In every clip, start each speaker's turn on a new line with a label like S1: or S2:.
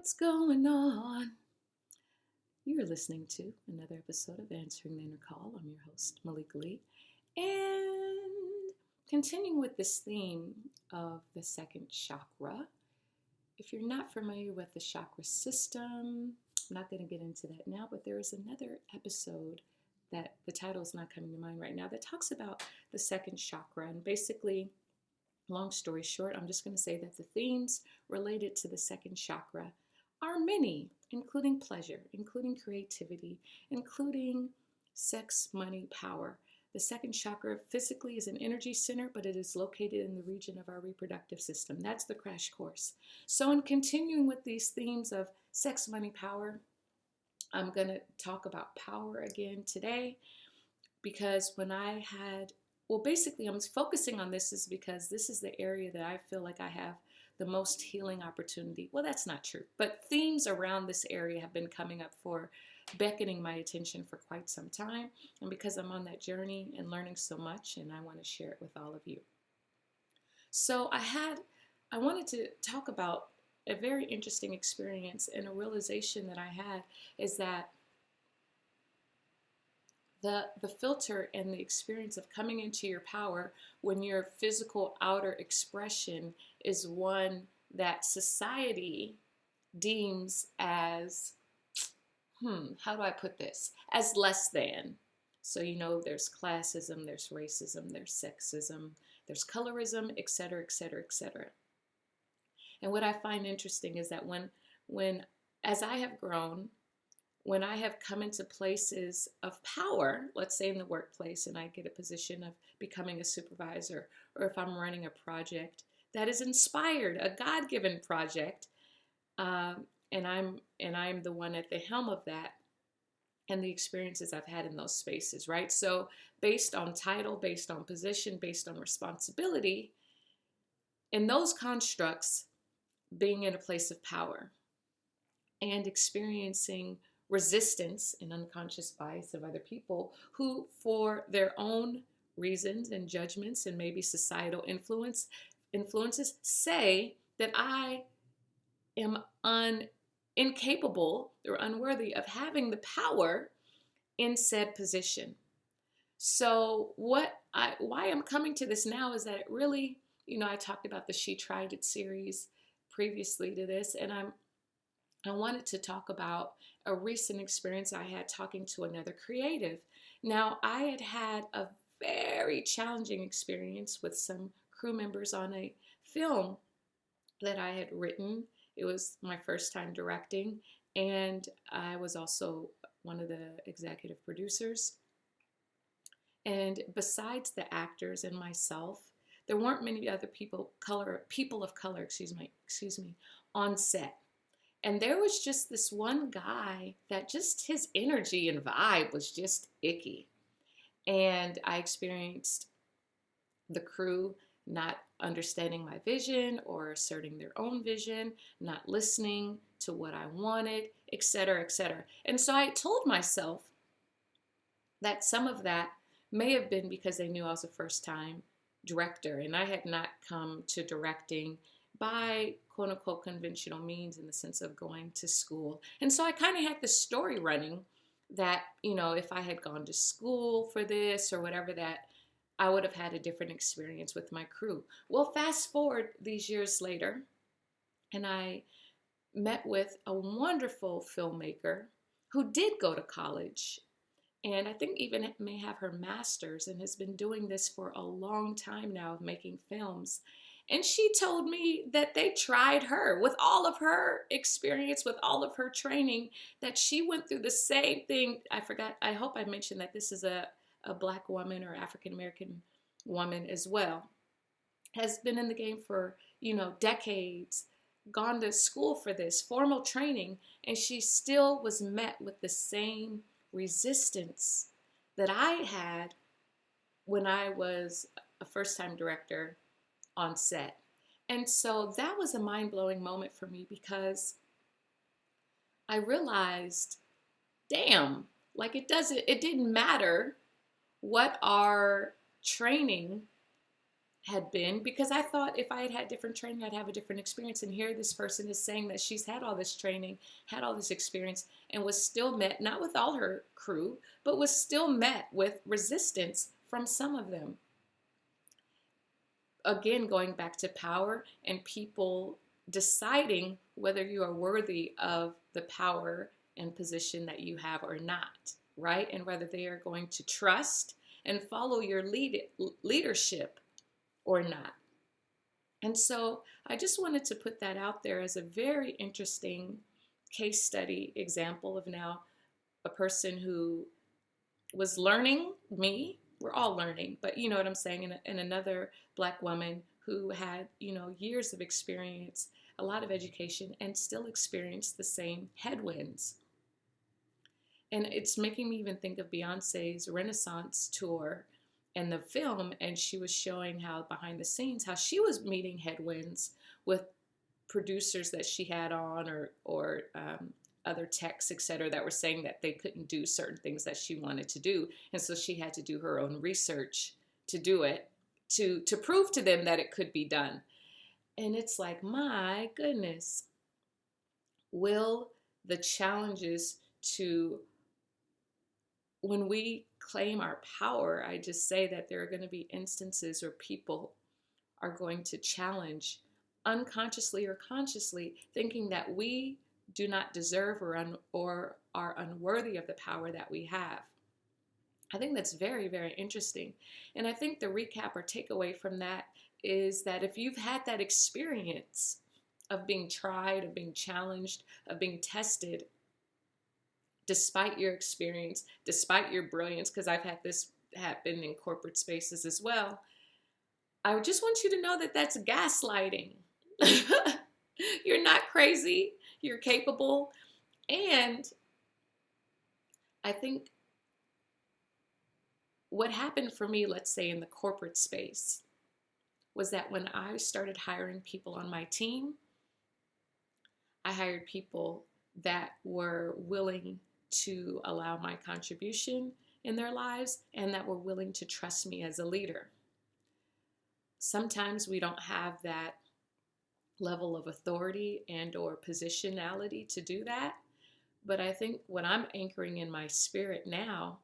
S1: What's going on? You're listening to another episode of Answering the Inner Call. I'm your host, Malika, and continuing with this theme of the second chakra. If you're not familiar with the chakra system, I'm not going to get into that now, but there is another episode that the title is not coming to mind right now that talks about the second chakra. And basically, long story short, I'm just going to say that the themes related to the second chakra are many, including pleasure, including creativity, including sex, money, power. The second chakra physically is an energy center, but it is located in the region of our reproductive system. That's the crash course. So, in continuing with these themes of sex, money, power, I'm going to talk about power again today because basically, I'm focusing on this is because this is the area that I feel like I have the most healing opportunity. Well, that's not true, but themes around this area have been coming up for beckoning my attention for quite some time. And because I'm on that journey and learning so much, and I want to share it with all of you. So I wanted to talk about a very interesting experience, and a realization that I had is that the filter and the experience of coming into your power when your physical outer expression is one that society deems as, how do I put this? As less than. So, there's classism, there's racism, there's sexism, there's colorism, etc., etc., etc. And what I find interesting is that as I have grown, when I have come into places of power, let's say in the workplace, and I get a position of becoming a supervisor, or if I'm running a project that is inspired, a God-given project, and I'm the one at the helm of that, and the experiences I've had in those spaces, right? So based on title, based on position, based on responsibility, in those constructs, being in a place of power and experiencing resistance and unconscious bias of other people who, for their own reasons and judgments and maybe societal influences, say that I am incapable or unworthy of having the power in said position. So why I'm coming to this now is that it really, I talked about the She Tried It series previously to this, and I wanted to talk about a recent experience I had talking to another creative. Now, I had a very challenging experience with some crew members on a film that I had written. It was my first time directing, and I was also one of the executive producers. And besides the actors and myself, there weren't many other people of color, excuse me, on set. And there was just this one guy that just his energy and vibe was just icky. And I experienced the crew not understanding my vision or asserting their own vision, not listening to what I wanted, etc., etc. And so I told myself that some of that may have been because they knew I was a first-time director and I had not come to directing by quote unquote conventional means in the sense of going to school. And so I kind of had this story running that, if I had gone to school for this or whatever, that I would have had a different experience with my crew. Well, fast forward these years later, and I met with a wonderful filmmaker who did go to college, and I think even may have her master's and has been doing this for a long time now of making films. And she told me that they tried her with all of her experience, with all of her training, that she went through the same thing. I hope I mentioned that this is a Black woman or African-American woman as well. Has been in the game for, decades, gone to school for this, formal training, and she still was met with the same resistance that I had when I was a first-time director on set. And so that was a mind-blowing moment for me because I realized, damn, like it didn't matter what our training had been, because I thought if I had had different training, I'd have a different experience. And here this person is saying that she's had all this training, had all this experience, and was still met, not with all her crew, but was still met with resistance from some of them. Again, going back to power and people deciding whether you are worthy of the power and position that you have or not, right? And whether they are going to trust and follow your leadership or not. And so I just wanted to put that out there as a very interesting case study example of now a person who was learning me. We're all learning, but you know what I'm saying? And another Black woman who had, years of experience, a lot of education, and still experienced the same headwinds. And it's making me even think of Beyonce's Renaissance tour and the film, and she was showing how behind the scenes, how she was meeting headwinds with producers that she had on or other techs, et cetera, that were saying that they couldn't do certain things that she wanted to do. And so she had to do her own research to do it, to prove to them that it could be done. And it's like, my goodness, will the challenges to, when we claim our power, I just say that there are going to be instances where people are going to challenge unconsciously or consciously, thinking that we do not deserve or are unworthy of the power that we have. I think that's very, very interesting. And I think the recap or takeaway from that is that if you've had that experience of being tried, of being challenged, of being tested, despite your experience, despite your brilliance, because I've had this happen in corporate spaces as well, I just want you to know that that's gaslighting. You're not crazy. You're capable. And I think what happened for me, let's say in the corporate space, was that when I started hiring people on my team, I hired people that were willing to allow my contribution in their lives and that were willing to trust me as a leader. Sometimes we don't have that level of authority and or positionality to do that. But I think what I'm anchoring in my spirit now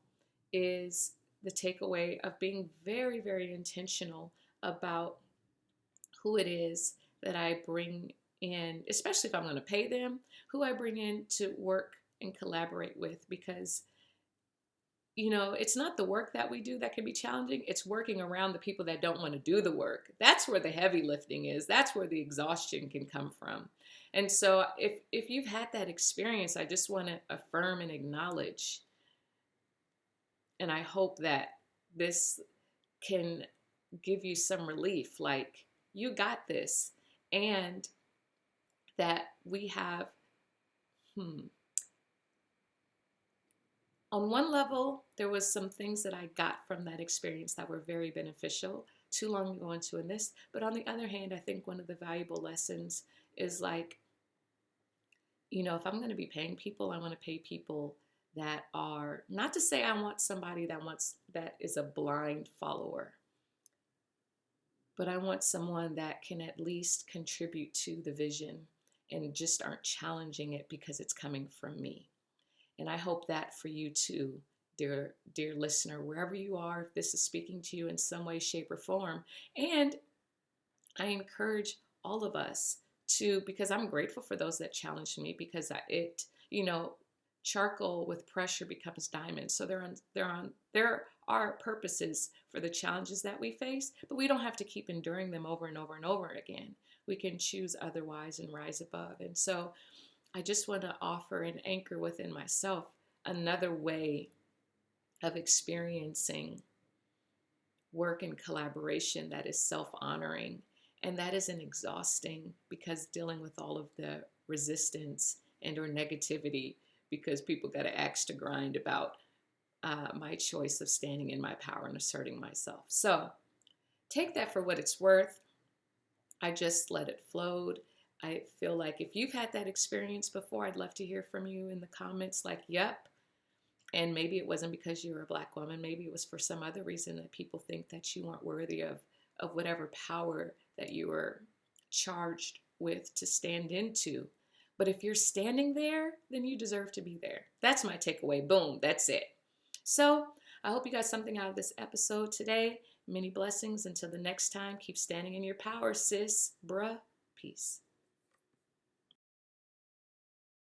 S1: is the takeaway of being very, very intentional about who it is that I bring in, especially if I'm going to pay them, who I bring in to work and collaborate with, because it's not the work that we do that can be challenging. It's working around the people that don't want to do the work. That's where the heavy lifting is. That's where the exhaustion can come from. And so if you've had that experience, I just want to affirm and acknowledge, and I hope that this can give you some relief, like you got this, and that we have, on one level, there was some things that I got from that experience that were very beneficial. Too long to go into in this. But on the other hand, I think one of the valuable lessons is like, if I'm going to be paying people, I want to pay people that are, not to say I want somebody that is a blind follower, but I want someone that can at least contribute to the vision and just aren't challenging it because it's coming from me. And I hope that for you too, dear listener, wherever you are, if this is speaking to you in some way, shape, or form. And I encourage all of us to, because I'm grateful for those that challenge me, because charcoal with pressure becomes diamond. So there are purposes for the challenges that we face, but we don't have to keep enduring them over and over and over again. We can choose otherwise and rise above. And so I just want to offer and anchor within myself another way of experiencing work and collaboration that is self-honoring, and that isn't exhausting, because dealing with all of the resistance and or negativity because people got an axe to grind about my choice of standing in my power and asserting myself. So take that for what it's worth. I just let it flow. I feel like if you've had that experience before, I'd love to hear from you in the comments, like, yep. And maybe it wasn't because you were a Black woman. Maybe it was for some other reason that people think that you weren't worthy of of whatever power that you are charged with to stand into. But if you're standing there, then you deserve to be there. That's my takeaway. Boom, that's it. So I hope you got something out of this episode today. Many blessings. Until the next time, keep standing in your power, sis, bruh. Peace.